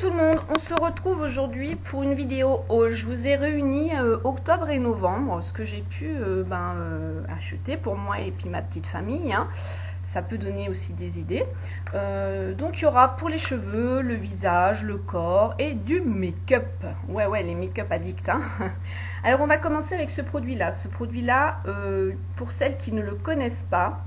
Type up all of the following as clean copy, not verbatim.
tout le monde, on se retrouve aujourd'hui pour une vidéo haul. Je vous ai réuni octobre et novembre, ce que j'ai pu acheter pour moi et puis ma petite famille, hein. Ça peut donner aussi des idées. Donc il y aura pour les cheveux, le visage, le corps et du make-up. Ouais, les make-up addicts, hein. Alors on va commencer avec ce produit-là. Ce produit-là, pour celles qui ne le connaissent pas,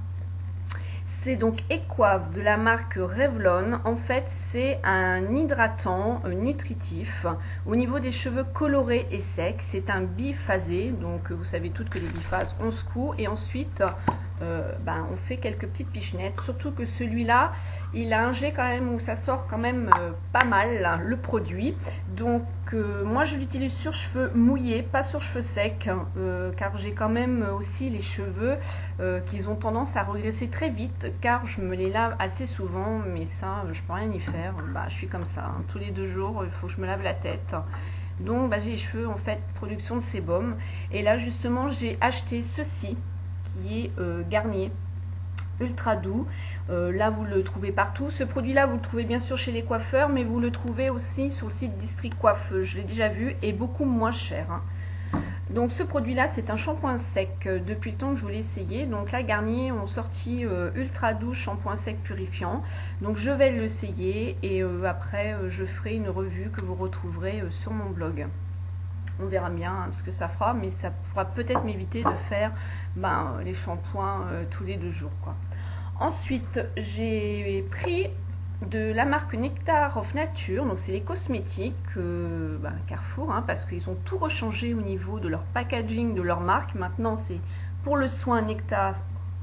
c'est donc Equave de la marque Revlon. En fait, c'est un hydratant nutritif au niveau des cheveux colorés et secs. C'est un biphasé, donc vous savez toutes que les biphases, on secoue et ensuite on fait quelques petites pichenettes. Surtout que celui-là, il a un jet quand même où ça sort quand même pas mal là, le produit. Donc moi je l'utilise sur cheveux mouillés, pas sur cheveux secs, car j'ai quand même aussi les cheveux qui ont tendance à regresser très vite, car je me les lave assez souvent, mais ça je peux rien y faire. Je suis comme ça, hein. Tous les 2 jours il faut que je me lave la tête. Donc j'ai les cheveux en fait production de sébum, et là justement j'ai acheté ceci qui est Garnier ultra doux. Là vous le trouvez partout. Ce produit là vous le trouvez bien sûr chez les coiffeurs, mais vous le trouvez aussi sur le site District Coiffe, je l'ai déjà vu, et beaucoup moins cher, hein. Donc ce produit là c'est un shampoing sec, depuis le temps que je voulais essayer. Donc là Garnier ont sorti ultra doux shampoing sec purifiant, donc je vais l'essayer et après je ferai une revue que vous retrouverez sur mon blog. On verra bien ce que ça fera, mais ça pourra peut-être m'éviter de faire les shampoings tous les 2 jours, quoi. Ensuite, j'ai pris de la marque Nectar of Nature, donc c'est les cosmétiques Carrefour, hein, parce qu'ils ont tout rechangé au niveau de leur packaging, de leur marque. Maintenant, c'est pour le soin Nectar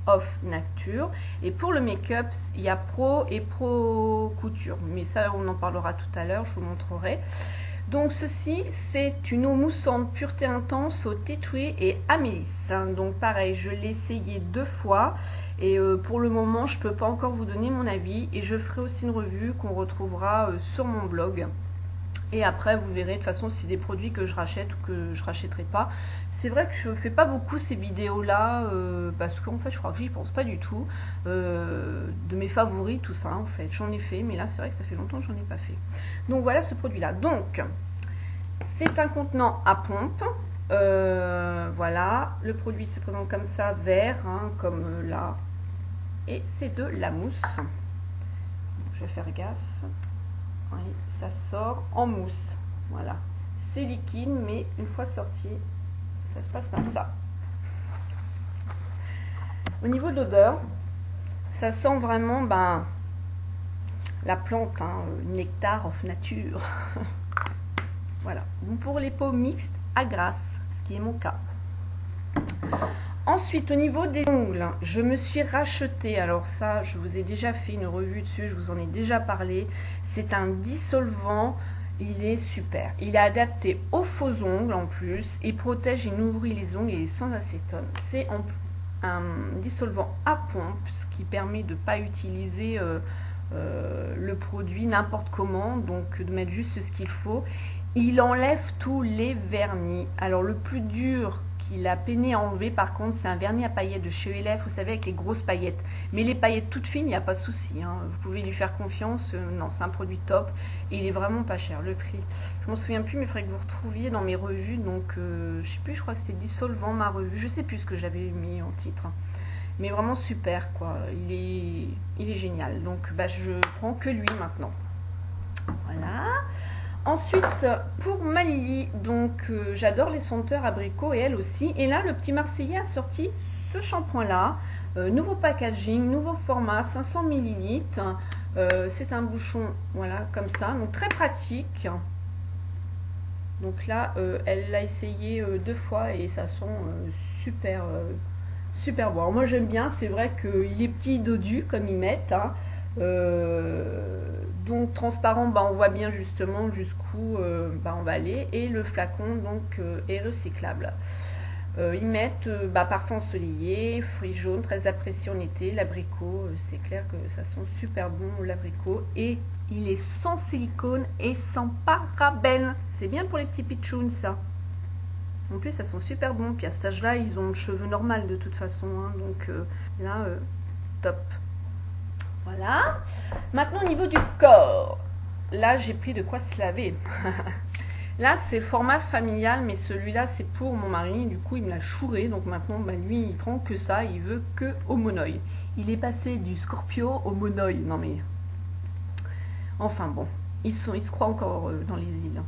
of Nature, et pour le make-up, il y a Pro et Pro Couture, mais ça, on en parlera tout à l'heure, je vous montrerai. Donc ceci, c'est une eau moussante pureté intense au tea tree et amélis. Donc pareil, je l'ai essayé 2 fois et pour le moment, je ne peux pas encore vous donner mon avis, et je ferai aussi une revue qu'on retrouvera sur mon blog. Et après, vous verrez de toute façon si c'est des produits que je rachète ou que je rachèterai pas. C'est vrai que je fais pas beaucoup ces vidéos-là parce qu'en fait, je crois que j'y pense pas du tout. De mes favoris, tout ça, en fait. J'en ai fait, mais là, c'est vrai que ça fait longtemps que j'en ai pas fait. Donc voilà ce produit-là. Donc, c'est un contenant à pompe. Voilà, le produit se présente comme ça, vert, hein, comme là. Et c'est de la mousse. Donc, je vais faire gaffe. Oui, ça sort en mousse. Voilà, c'est liquide, mais une fois sorti, ça se passe comme ça. Au niveau de l'odeur, ça sent vraiment la plante, hein, Nectar of Nature. Voilà. Donc pour les peaux mixtes à grasse, ce qui est mon cas. Ensuite, au niveau des ongles, je me suis racheté, alors ça, je vous ai déjà fait une revue dessus, je vous en ai déjà parlé. C'est un dissolvant, il est super. Il est adapté aux faux ongles en plus, il protège et nourrit les ongles et il est sans acétone. C'est un dissolvant à pompe, ce qui permet de ne pas utiliser le produit n'importe comment, donc de mettre juste ce qu'il faut. Il enlève tous les vernis. Alors le plus dur qu'il a peiné à enlever, par contre, c'est un vernis à paillettes de chez ELF, vous savez, avec les grosses paillettes. Mais les paillettes toutes fines, il n'y a pas de souci, hein. Vous pouvez lui faire confiance. Non, c'est un produit top et il est vraiment pas cher. Le prix, je m'en souviens plus, mais il faudrait que vous retrouviez dans mes revues. Donc je sais plus, je crois que c'était dissolvant ma revue. Je sais plus ce que j'avais mis en titre, mais vraiment super, quoi. Il est génial. Donc je prends que lui maintenant. Voilà. Ensuite, pour ma Lily, donc j'adore les senteurs abricot et elle aussi. Et là, le petit Marseillais a sorti ce shampoing là, nouveau packaging, nouveau format, 500 ml. C'est un bouchon, voilà, comme ça, donc très pratique. Donc là, elle l'a essayé 2 fois et ça sent super, super bon. Alors moi j'aime bien, c'est vrai qu'il est petit dodu comme ils mettent, hein. Donc transparent, on voit bien justement jusqu'où on va aller, et le flacon donc est recyclable. Ils mettent parfum ensoleillé, fruits jaunes très appréciés en été, l'abricot, c'est clair que ça sent super bon l'abricot, et il est sans silicone et sans parabènes. C'est bien pour les petits pitchouns, ça. En plus ça sent super bon, puis à cet âge là ils ont le cheveu normal de toute façon, hein, donc là top. Voilà. Maintenant au niveau du corps, là j'ai pris de quoi se laver. Là c'est format familial, mais celui-là c'est pour mon mari, du coup il me l'a chouré, donc maintenant bah, lui il prend que ça, il veut que au monoï. Il est passé du Scorpio au monoï, non mais... Enfin bon, ils se croient encore dans les îles.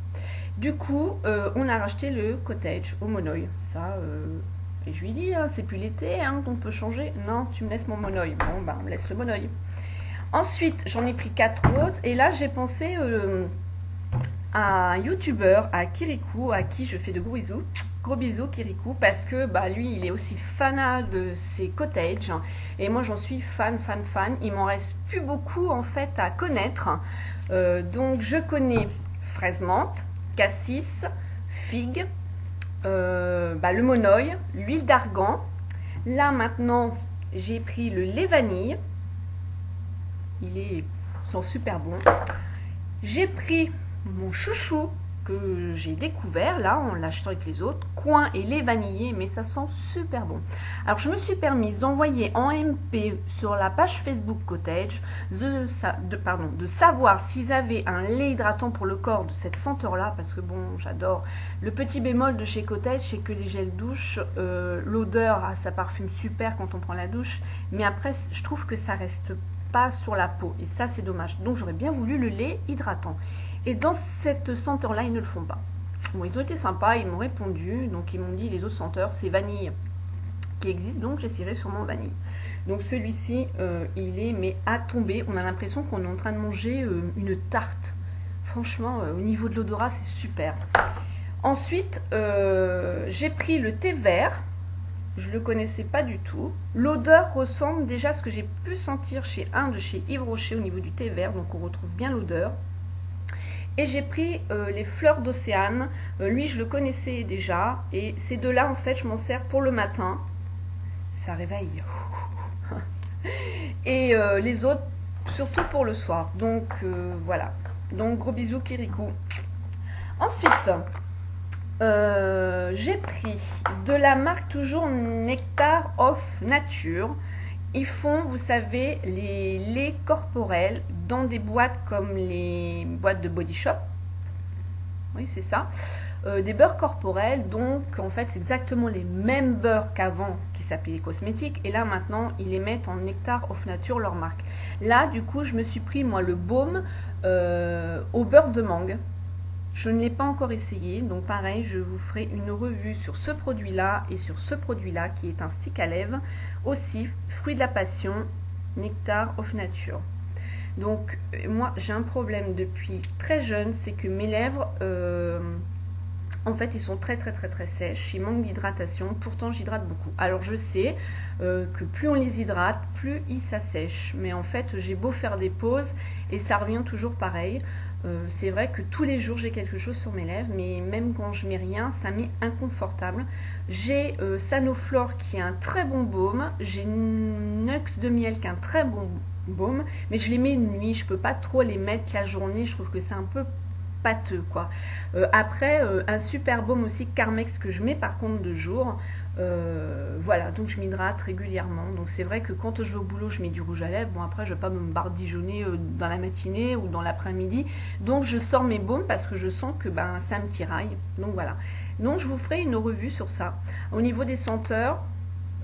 Du coup, on a racheté le cottage au monoï, ça... et je lui dis, hein, c'est plus l'été, hein, on peut changer. Non, tu me laisses mon monoï. Bon, bah on me laisse le monoï. Ensuite, j'en ai pris 4 autres, et là j'ai pensé... à un youtubeur, à Kirikou, à qui je fais de gros bisous Kirikou, parce que bah, lui il est aussi fanat de ses cottages, et moi j'en suis fan. Il m'en reste plus beaucoup en fait à connaître, donc je connais fraise menthe, cassis, figue, le monoï, l'huile d'argan. Là maintenant j'ai pris le lait vanille, ils sont super bons. J'ai pris mon chouchou que j'ai découvert là en l'achetant avec les autres, coin et lait vanillé, mais ça sent super bon. Alors je me suis permise d'envoyer en MP sur la page Facebook Cottage de savoir s'ils avaient un lait hydratant pour le corps de cette senteur là, parce que bon j'adore. Le petit bémol de chez Cottage c'est que les gels douche, l'odeur, ça parfume super quand on prend la douche, mais après je trouve que ça reste pas sur la peau et ça c'est dommage, donc j'aurais bien voulu le lait hydratant. Et dans cette senteur-là, ils ne le font pas. Bon, ils ont été sympas, ils m'ont répondu. Donc, ils m'ont dit, les autres senteurs, c'est vanille qui existe. Donc, j'essaierai sûrement vanille. Donc, celui-ci, il est mais à tomber. On a l'impression qu'on est en train de manger une tarte. Franchement, au niveau de l'odorat, c'est super. Ensuite, j'ai pris le thé vert. Je ne le connaissais pas du tout. L'odeur ressemble déjà à ce que j'ai pu sentir chez chez Yves Rocher au niveau du thé vert. Donc, on retrouve bien l'odeur. Et j'ai pris les fleurs d'océane, lui je le connaissais déjà, et ces deux-là en fait je m'en sers pour le matin, ça réveille. Et les autres surtout pour le soir, donc voilà. Donc gros bisous Kirikou. Ensuite, j'ai pris de la marque toujours Nectar of Nature. Ils font, vous savez, les laits corporels dans des boîtes comme les boîtes de Body Shop. Oui, c'est ça. Des beurres corporels, donc en fait, c'est exactement les mêmes beurres qu'avant qui s'appelaient les cosmétiques. Et là, maintenant, ils les mettent en Nectar of Nature, leur marque. Là, du coup, je me suis pris, moi, le baume au beurre de mangue. Je ne l'ai pas encore essayé, donc pareil, je vous ferai une revue sur ce produit-là et sur ce produit-là qui est un stick à lèvres, aussi fruit de la passion, Nectar of Nature. Donc moi j'ai un problème depuis très jeune, c'est que mes lèvres, en fait, ils sont très sèches, il manque d'hydratation, pourtant j'hydrate beaucoup. Alors je sais que plus on les hydrate, plus ils s'assèchent, mais en fait j'ai beau faire des pauses et ça revient toujours pareil. C'est vrai que tous les jours j'ai quelque chose sur mes lèvres, mais même quand je mets rien, ça m'est inconfortable. J'ai Sanoflore qui est un très bon baume, j'ai Nux de miel qui est un très bon baume, mais je les mets une nuit, je peux pas trop les mettre la journée, je trouve que c'est un peu pâteux quoi. Après un super baume aussi Carmex que je mets par contre de jour. Voilà, donc je m'hydrate régulièrement. Donc c'est vrai que quand je vais au boulot je mets du rouge à lèvres. Bon après je vais pas me badigeonner dans la matinée ou dans l'après-midi. Donc je sors mes baumes parce que je sens que ça me tiraille. Donc voilà. Donc je vous ferai une revue sur ça. Au niveau des senteurs,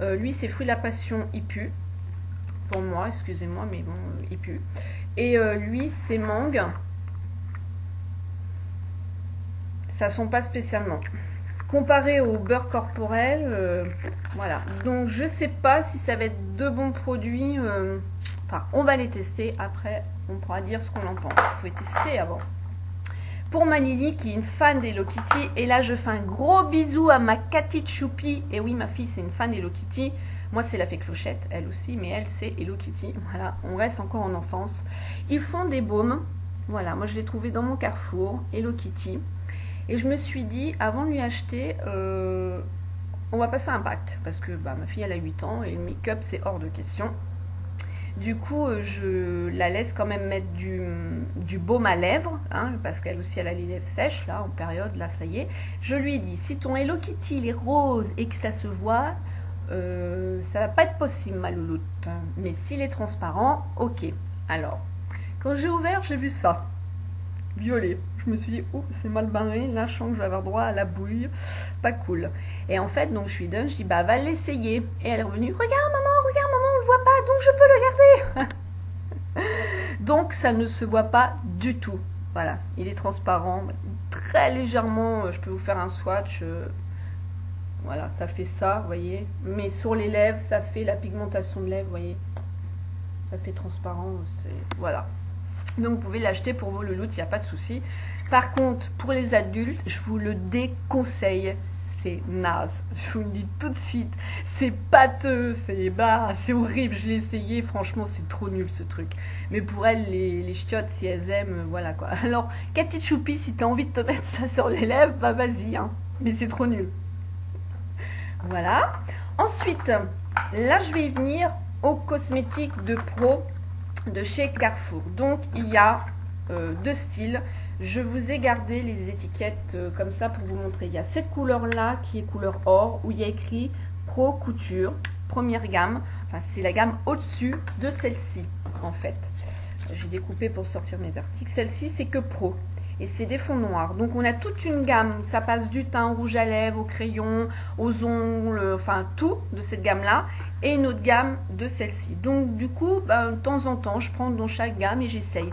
lui c'est fruit de la passion, il pue. Pour moi, excusez-moi, mais bon, il pue. Et lui c'est mangue. Ça sent pas spécialement. Comparé au beurre corporel, voilà. Donc je sais pas si ça va être de bons produits. Enfin, on va les tester. Après, on pourra dire ce qu'on en pense. Il faut les tester avant. Pour Manili, qui est une fan d'Hello Kitty, et là je fais un gros bisou à ma Cathy Choupi. Et oui, ma fille c'est une fan d'Hello Kitty. Moi c'est la fée Clochette, elle aussi, mais elle c'est Hello Kitty. Voilà, on reste encore en enfance. Ils font des baumes. Voilà, moi je l'ai trouvé dans mon Carrefour, Hello Kitty. Et je me suis dit, avant de lui acheter, on va passer un pacte. Parce que ma fille, elle a 8 ans et le make-up, c'est hors de question. Du coup, je la laisse quand même mettre du baume à lèvres. Hein, parce qu'elle aussi, elle a les lèvres sèches, là, en période. Là, ça y est. Je lui ai dit, si ton Hello Kitty, il est rose et que ça se voit, ça va pas être possible, ma louloute. Mais s'il est transparent, ok. Alors, quand j'ai ouvert, j'ai vu ça. violet. Je me suis dit, oh, c'est mal barré, là je sens que je vais avoir droit à la bouille, pas cool. Et en fait, donc je lui donne, je dis, bah va l'essayer. Et elle est revenue, regarde maman, on le voit pas, donc je peux le garder. Donc ça ne se voit pas du tout. Voilà, il est transparent, très légèrement, je peux vous faire un swatch. Voilà, ça fait ça, vous voyez. Mais sur les lèvres, ça fait la pigmentation de lèvres, vous voyez. Ça fait transparent, c'est... Voilà. Donc vous pouvez l'acheter pour vos louloutes, il n'y a pas de souci. Par contre, pour les adultes, je vous le déconseille. C'est naze. Je vous le dis tout de suite. C'est pâteux, c'est horrible. Je l'ai essayé, franchement, c'est trop nul ce truc. Mais pour elles, les chiottes, si elles aiment, voilà quoi. Alors, Cathy Choupi, si tu as envie de te mettre ça sur les lèvres, bah vas-y, hein. Mais c'est trop nul. Voilà. Ensuite, là, je vais y venir aux cosmétiques de pro de chez Carrefour. Donc, il y a deux styles. Je vous ai gardé les étiquettes comme ça pour vous montrer. Il y a cette couleur-là qui est couleur or, où il y a écrit Pro Couture, première gamme. Enfin, c'est la gamme au-dessus de celle-ci, en fait. J'ai découpé pour sortir mes articles. Celle-ci, c'est que Pro. Et c'est des fonds noirs. Donc, on a toute une gamme. Ça passe du teint, rouge à lèvres, au crayon, aux ongles, enfin, tout de cette gamme-là. Et une autre gamme de celle-ci. Donc, du coup, ben, de temps en temps, je prends dans chaque gamme et j'essaye.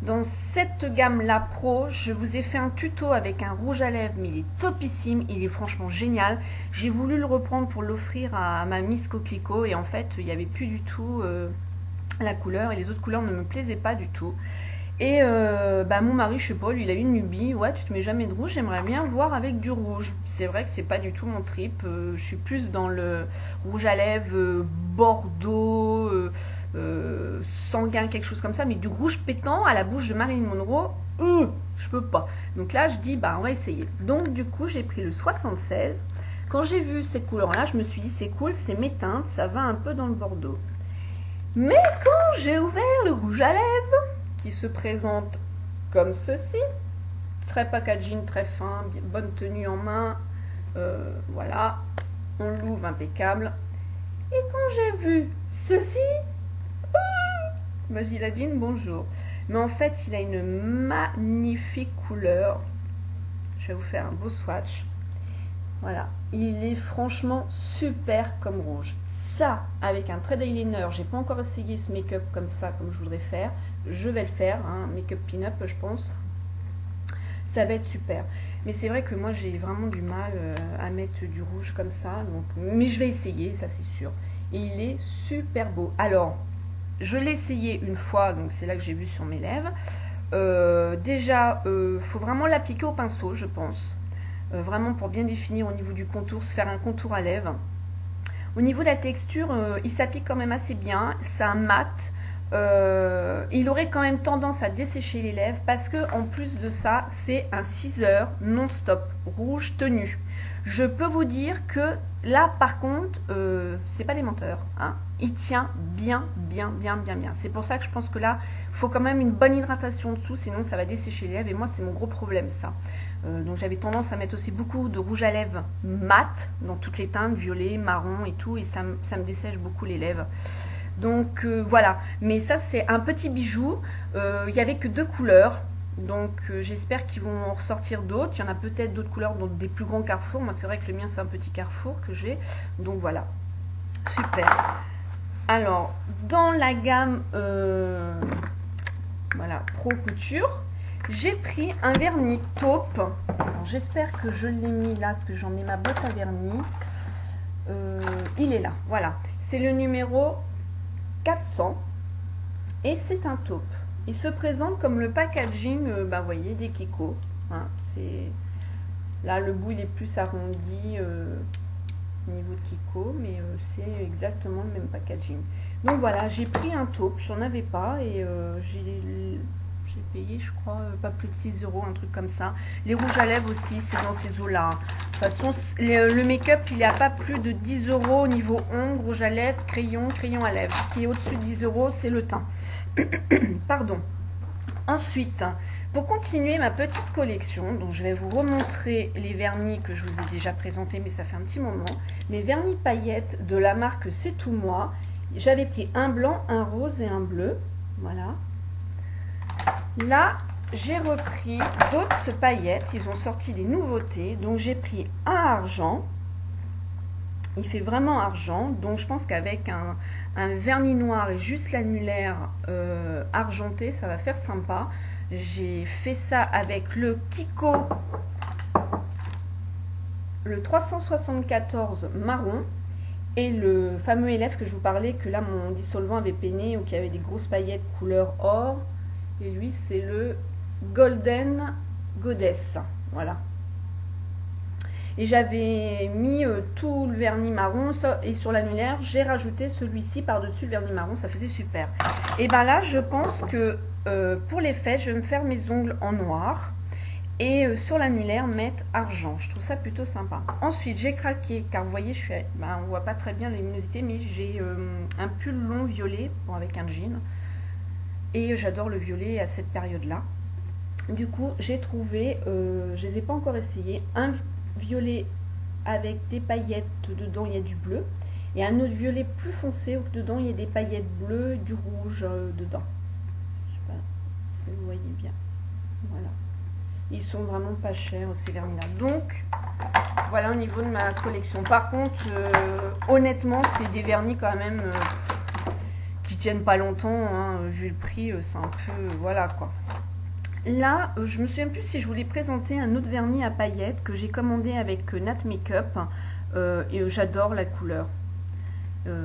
Dans cette gamme-là pro, je vous ai fait un tuto avec un rouge à lèvres, mais il est topissime, il est franchement génial. J'ai voulu le reprendre pour l'offrir à ma Miss Coquelicot et en fait, il n'y avait plus du tout la couleur et les autres couleurs ne me plaisaient pas du tout. Et bah, mon mari, je sais pas, lui, il a une lubie. Ouais, tu te mets jamais de rouge, j'aimerais bien voir avec du rouge. C'est vrai que c'est pas du tout mon trip. Je suis plus dans le rouge à lèvres bordeaux, sanguin, quelque chose comme ça. Mais du rouge pétant à la bouche de Marilyn Monroe, je peux pas. Donc là, je dis, bah, on va essayer. Donc du coup, j'ai pris le 76. Quand j'ai vu cette couleur-là, je me suis dit, c'est cool, c'est mes teintes, ça va un peu dans le bordeaux. Mais quand j'ai ouvert le rouge à lèvres, qui se présente comme ceci, très packaging, très fin, bonne tenue en main, voilà, on l'ouvre impeccable. Et quand j'ai vu ceci, Magiladine, bonjour. Mais en fait, il a une magnifique couleur. Je vais vous faire un beau swatch. Voilà, il est franchement super comme rouge. Ça, avec un trait d'eyeliner, j'ai pas encore essayé ce make-up comme ça, comme je voudrais faire. Je vais le faire, hein, make-up pin-up, je pense. Ça va être super. Mais c'est vrai que moi, j'ai vraiment du mal à mettre du rouge comme ça. Donc, mais je vais essayer, ça c'est sûr. Et il est super beau. Alors, je l'ai essayé une fois, donc c'est là que j'ai vu sur mes lèvres. Déjà, faut vraiment l'appliquer au pinceau, je pense. Vraiment pour bien définir au niveau du contour, se faire un contour à lèvres. Au niveau de la texture, il s'applique quand même assez bien. C'est un mat. Il aurait quand même tendance à dessécher les lèvres parce que en plus de ça, c'est un 6 heures non-stop, rouge tenu. Je peux vous dire que là, par contre, c'est pas des menteurs. Hein. Il tient bien. C'est pour ça que je pense que là, il faut quand même une bonne hydratation dessous, sinon ça va dessécher les lèvres. Et moi, c'est mon gros problème, ça. Donc j'avais tendance à mettre aussi beaucoup de rouge à lèvres mat dans toutes les teintes, violet, marron et tout, et ça me dessèche beaucoup les lèvres. Donc voilà, mais ça c'est un petit bijou. Il n'y avait que 2 couleurs, donc j'espère qu'ils vont en ressortir d'autres. Il y en a peut-être d'autres couleurs dans des plus grands Carrefour. Moi c'est vrai que le mien c'est un petit Carrefour que j'ai, donc voilà, super. Alors dans la gamme voilà, Pro Couture, j'ai pris un vernis taupe. J'espère que je l'ai mis là, parce que j'en ai ma boîte à vernis. Il est là, voilà. C'est le numéro 400 et c'est un taupe. Il se présente comme le packaging, bah, vous voyez, des Kiko. Hein, c'est là le bout il est plus arrondi au niveau de Kiko, mais c'est exactement le même packaging. Donc voilà, j'ai pris un taupe, j'en avais pas et j'ai payé, je crois, pas plus de 6 euros, un truc comme ça. Les rouges à lèvres aussi, c'est dans ces eaux-là. De toute façon, le make-up, il a pas plus de 10 euros au niveau ongles, rouge à lèvres, crayon à lèvres. Ce qui est au-dessus de 10 euros, c'est le teint. Pardon. Ensuite, pour continuer ma petite collection, donc je vais vous remontrer les vernis que je vous ai déjà présentés, mais ça fait un petit moment. Mes vernis paillettes de la marque C'est Tout Moi. J'avais pris un blanc, un rose et un bleu. Voilà. Là, j'ai repris d'autres paillettes. Ils ont sorti des nouveautés. Donc j'ai pris un argent. Il fait vraiment argent. Donc je pense qu'avec un vernis noir et juste l'annulaire argenté, ça va faire sympa. J'ai fait ça avec le Kiko, le 374 marron. Et le fameux élève que je vous parlais, que là mon dissolvant avait peiné ou qui avait des grosses paillettes couleur or. Et lui c'est le Golden Goddess. Voilà. Et j'avais mis tout le vernis marron et sur l'annulaire, j'ai rajouté celui-ci par-dessus le vernis marron, ça faisait super. Et ben là, je pense que pour les fesses, je vais me faire mes ongles en noir. Et sur l'annulaire, mettre argent. Je trouve ça plutôt sympa. Ensuite, j'ai craqué, car vous voyez, on voit pas très bien la luminosité, mais j'ai un pull long violet, bon, avec un jean. Et j'adore le violet à cette période-là. Du coup, j'ai trouvé, je les ai pas encore essayés, un violet avec des paillettes dedans, il y a du bleu. Et un autre violet plus foncé, où dedans, il y a des paillettes bleues, du rouge dedans. Je sais pas si vous voyez bien. Voilà. Ils sont vraiment pas chers ces vernis-là. Donc, voilà au niveau de ma collection. Par contre, honnêtement, c'est des vernis quand même qui tiennent pas longtemps. Hein, vu le prix, c'est un peu... voilà quoi. Là, je me souviens plus si je voulais présenter un autre vernis à paillettes que j'ai commandé avec Nat Makeup. Et j'adore la couleur.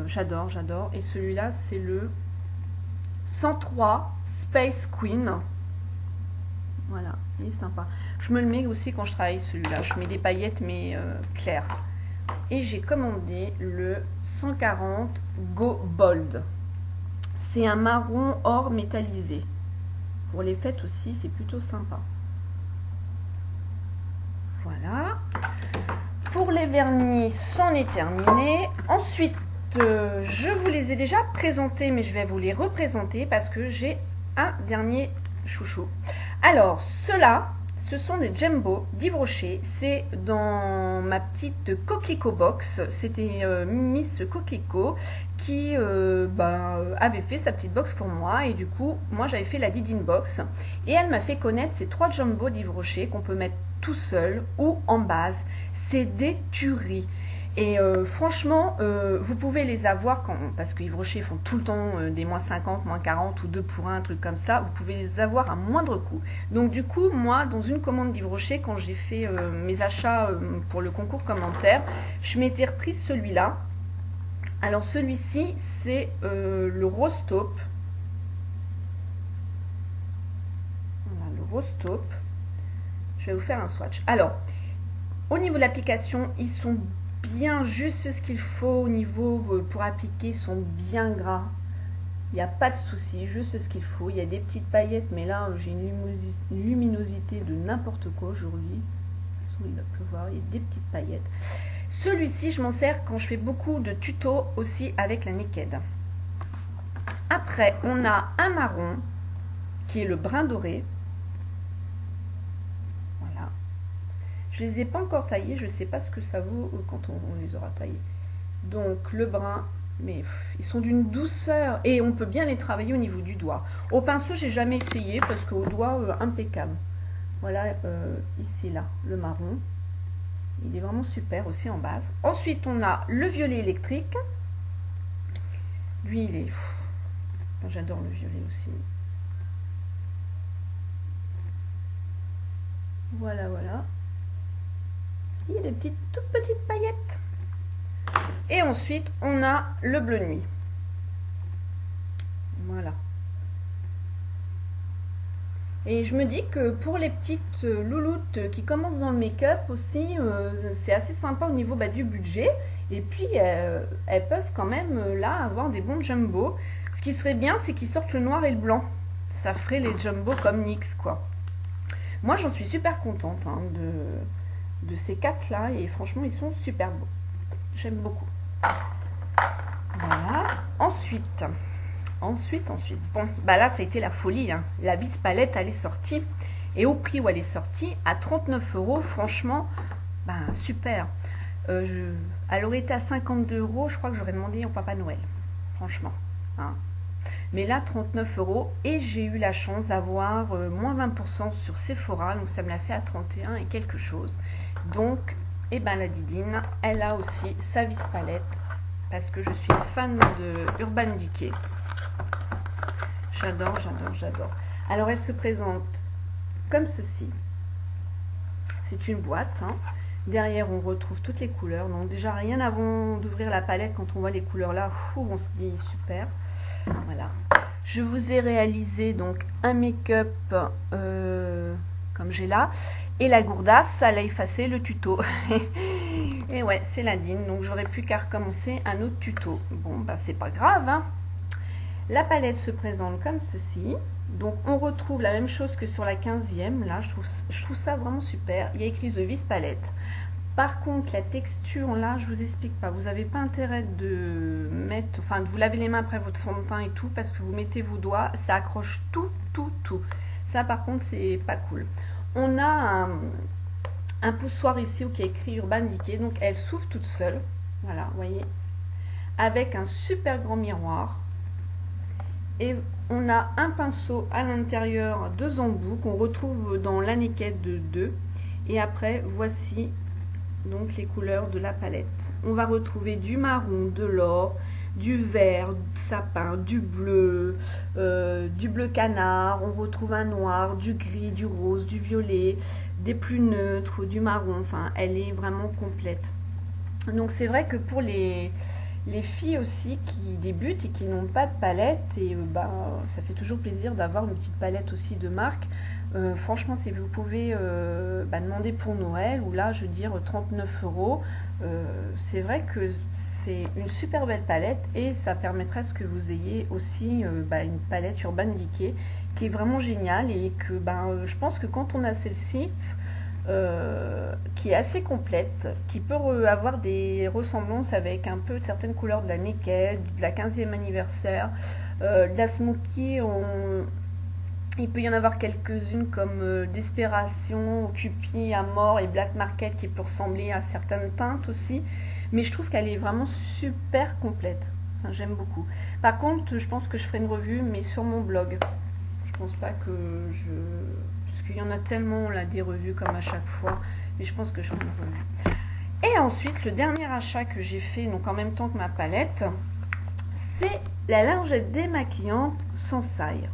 J'adore. Et celui-là, c'est le 103 Space Queen. Voilà, il est sympa. Je me le mets aussi quand je travaille celui-là. Je mets des paillettes mais claires. Et j'ai commandé le 140 Go Bold. C'est un marron or métallisé. Pour les fêtes aussi, c'est plutôt sympa. Voilà. Pour les vernis, c'en est terminé. Ensuite, je vous les ai déjà présentés, mais je vais vous les représenter parce que j'ai un dernier chouchou. Alors, ceux-là, ce sont des Jumbo d'Yves Rocher. C'est dans ma petite Coquelicot box. C'était Miss Coquelicot qui avait fait sa petite box pour moi. Et du coup, moi, j'avais fait la Didine box. Et elle m'a fait connaître ces 3 Jumbo d'Yves Rocher qu'on peut mettre tout seul ou en base. C'est des tueries. Et franchement, vous pouvez les avoir parce que Yves Rocher font tout le temps des moins 50, moins 40 ou 2 pour 1, un truc comme ça. Vous pouvez les avoir à moindre coût. Donc du coup, moi, dans une commande d'Yves Rocher, quand j'ai fait mes achats pour le concours commentaire, je m'étais repris celui-là. Alors celui-ci, c'est le Rose Taupe. Voilà, le Rose Taupe. Je vais vous faire un swatch. Alors, au niveau de l'application, ils sont bien juste ce qu'il faut au niveau pour appliquer, ils sont bien gras. Il n'y a pas de souci, juste ce qu'il faut. Il y a des petites paillettes, mais là j'ai une luminosité de n'importe quoi aujourd'hui. Il va pleuvoir, il y a des petites paillettes. Celui-ci, je m'en sers quand je fais beaucoup de tutos aussi avec la Naked. Après, on a un marron qui est le brun doré. Je les ai pas encore taillés, je ne sais pas ce que ça vaut quand on les aura taillés. Donc le brun, mais ils sont d'une douceur et on peut bien les travailler au niveau du doigt. Au pinceau, j'ai jamais essayé parce qu'au doigt, impeccable. Voilà, ici là, le marron. Il est vraiment super aussi en base. Ensuite, on a le violet électrique. Lui, il est... J'adore le violet aussi. Voilà, voilà. Il y a des toutes petites paillettes. Et ensuite, on a le bleu nuit. Voilà. Et je me dis que pour les petites louloutes qui commencent dans le make-up aussi, c'est assez sympa au niveau du budget. Et puis, elles peuvent quand même là avoir des bons jumbo. Ce qui serait bien, c'est qu'ils sortent le noir et le blanc. Ça ferait les jumbo comme NYX, quoi. Moi, j'en suis super contente hein, de ces 4 là et franchement ils sont super beaux, j'aime beaucoup. Voilà. Ensuite bon bah là ça a été la folie hein. La Bis palette elle est sortie et au prix où elle est sortie à 39 €, franchement super. Elle aurait été à 52 €, je crois que j'aurais demandé au Papa Noël, franchement hein. Mais là, 39 euros. Et j'ai eu la chance d'avoir moins 20% sur Sephora. Donc ça me l'a fait à 31 et quelque chose. Donc, eh ben, la Didine, elle a aussi sa vis palette. Parce que je suis fan de Urban Decay. J'adore, j'adore, j'adore. Alors, elle se présente comme ceci. C'est une boîte. Hein. Derrière, on retrouve toutes les couleurs. Donc, déjà, rien avant d'ouvrir la palette, quand on voit les couleurs là, on se dit super. Voilà. Je vous ai réalisé donc un make-up comme j'ai là. Et la gourdasse, elle a effacé le tuto. Et ouais, c'est la Dine. Donc, j'aurais pu qu'à recommencer un autre tuto. Bon, bah, c'est pas grave. Hein. La palette se présente comme ceci. Donc, on retrouve la même chose que sur la 15e. Là, je trouve ça vraiment super. Il y a écrit The Vis Palette. Par contre, la texture, là, je vous explique pas. Vous n'avez pas intérêt de mettre, enfin, de vous laver les mains après votre fond de teint et tout, parce que vous mettez vos doigts, ça accroche tout. Ça, par contre, c'est pas cool. On a un poussoir ici qui est écrit Urban Decay. Donc, elle s'ouvre toute seule. Voilà, vous voyez. Avec un super grand miroir. Et on a un pinceau à l'intérieur, 2 embouts qu'on retrouve dans la Naked de 2. Et après, voici donc les couleurs de la palette. On va retrouver du marron, de l'or, du vert, du sapin, du bleu canard. On retrouve un noir, du gris, du rose, du violet, des plus neutres, du marron. Enfin, elle est vraiment complète. Donc c'est vrai que pour les filles aussi qui débutent et qui n'ont pas de palette, et ça fait toujours plaisir d'avoir une petite palette aussi de marque. Franchement, si vous pouvez demander pour Noël, ou là, je veux dire 39 euros, c'est vrai que c'est une super belle palette et ça permettra à ce que vous ayez aussi une palette Urban Decay qui est vraiment géniale et que je pense que quand on a celle-ci, qui est assez complète, qui peut avoir des ressemblances avec un peu certaines couleurs de la Naked, de la 15e anniversaire, de la Smoky. Il peut y en avoir quelques-unes comme Desperation, Cupid, Amor et Black Market qui peut ressembler à certaines teintes aussi. Mais je trouve qu'elle est vraiment super complète. Enfin, j'aime beaucoup. Par contre, je pense que je ferai une revue, mais sur mon blog. Je pense pas que parce qu'il y en a tellement là des revues comme à chaque fois. Mais je pense que je ferai une revue. Et ensuite, le dernier achat que j'ai fait, donc en même temps que ma palette, c'est la lingette démaquillante sans saille.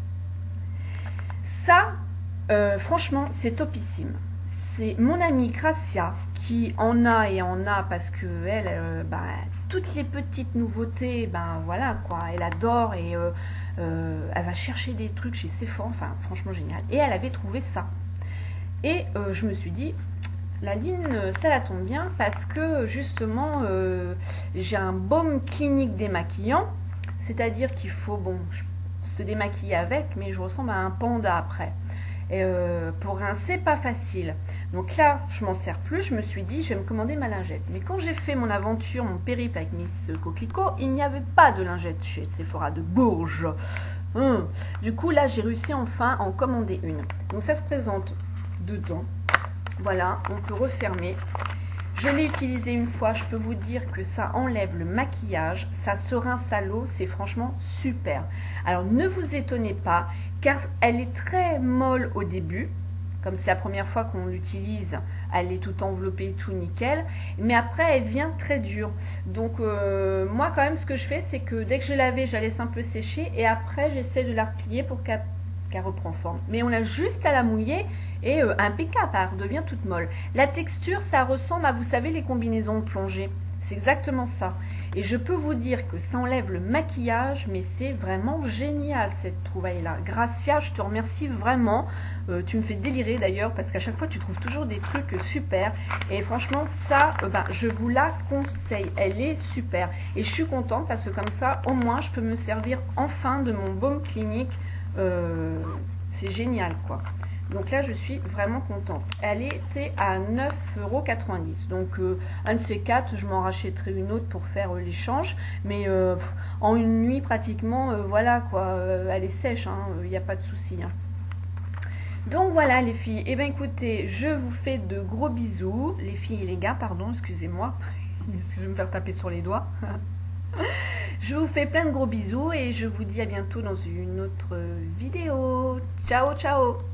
Ça, franchement, c'est topissime. C'est mon amie Gracia qui en a parce que elle, toutes les petites nouveautés, voilà quoi, elle adore et elle va chercher des trucs chez Sephora, enfin franchement génial. Et elle avait trouvé ça. Et je me suis dit, la Dine, ça la tombe bien parce que justement, j'ai un baume clinique démaquillant, c'est-à-dire qu'il faut, se démaquiller avec, mais je ressemble à un panda après. Et pour rincer, pas facile. Donc là, je m'en sers plus. Je me suis dit, je vais me commander ma lingette. Mais quand j'ai fait mon aventure, mon périple avec Miss Coquelicot, il n'y avait pas de lingette chez Sephora de Bourges. Du coup, là, j'ai réussi enfin à en commander une. Donc ça se présente dedans. Voilà, on peut refermer. Je l'ai utilisé une fois, je peux vous dire que ça enlève le maquillage, ça se rince à l'eau, c'est franchement super. Alors ne vous étonnez pas, car elle est très molle au début, comme c'est la première fois qu'on l'utilise, elle est tout enveloppée, tout nickel, mais après elle devient très dure. Donc moi quand même ce que je fais, c'est que dès que je l'ai lavée, je la laisse un peu sécher et après j'essaie de la replier pour qu'elle reprend forme. Mais on a juste à la mouiller et impeccable, elle redevient toute molle. La texture, ça ressemble à, vous savez, les combinaisons de plongée. C'est exactement ça. Et je peux vous dire que ça enlève le maquillage, mais c'est vraiment génial cette trouvaille-là. Gracia, je te remercie vraiment. Tu me fais délirer d'ailleurs, parce qu'à chaque fois, tu trouves toujours des trucs super. Et franchement, ça, je vous la conseille. Elle est super. Et je suis contente parce que comme ça, au moins, je peux me servir enfin de mon baume clinique. C'est génial, quoi. Donc là, je suis vraiment contente. Elle était à 9,90 €. Donc, un de ces quatre, je m'en rachèterai une autre pour faire l'échange. Mais en une nuit, pratiquement, voilà quoi. Elle est sèche, il n'y a pas de souci. Donc voilà les filles. Eh bien écoutez, je vous fais de gros bisous. Les filles et les gars, pardon, excusez-moi. Parce que je vais me faire taper sur les doigts. Je vous fais plein de gros bisous et je vous dis à bientôt dans une autre vidéo. Ciao, ciao!